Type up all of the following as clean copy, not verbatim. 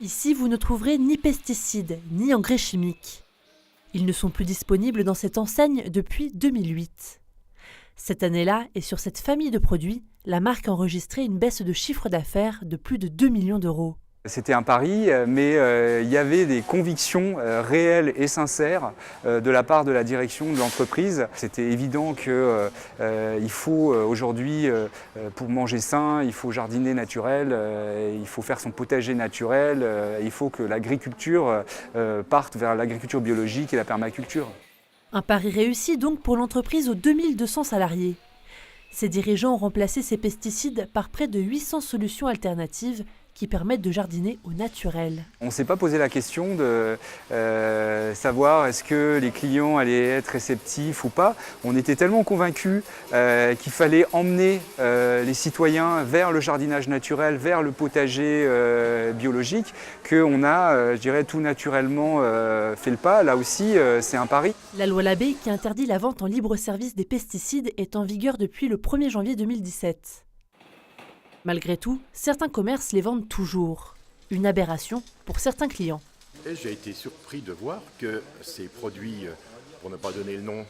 Ici, vous ne trouverez ni pesticides, ni engrais chimiques. Ils ne sont plus disponibles dans cette enseigne depuis 2008. Cette année-là, et sur cette famille de produits, la marque a enregistré une baisse de chiffre d'affaires de plus de 2 millions d'euros. C'était un pari, mais il y avait des convictions réelles et sincères de la part de la direction de l'entreprise. C'était évident qu'il faut aujourd'hui, pour manger sain, il faut jardiner naturel, il faut faire son potager naturel, il faut que l'agriculture parte vers l'agriculture biologique et la permaculture. Un pari réussi donc pour l'entreprise aux 2200 salariés. Ses dirigeants ont remplacé ces pesticides par près de 800 solutions alternatives qui permettent de jardiner au naturel. On ne s'est pas posé la question de savoir est-ce que les clients allaient être réceptifs ou pas. On était tellement convaincus qu'il fallait emmener les citoyens vers le jardinage naturel, vers le potager biologique, qu'on a, je dirais, tout naturellement fait le pas. Là aussi, c'est un pari. La loi Labbé, qui interdit la vente en libre service des pesticides, est en vigueur depuis le 1er janvier 2017. Malgré tout, certains commerces les vendent toujours. Une aberration pour certains clients. Et j'ai été surpris de voir que ces produits, pour ne pas donner le nom,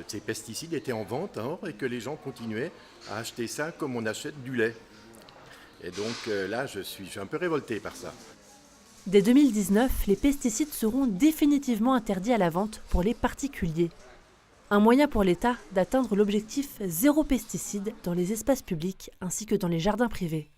ces pesticides étaient en vente et que les gens continuaient à acheter ça comme on achète du lait. Et donc là, je suis un peu révolté par ça. Dès 2019, les pesticides seront définitivement interdits à la vente pour les particuliers. Un moyen pour l'État d'atteindre l'objectif zéro pesticide dans les espaces publics ainsi que dans les jardins privés.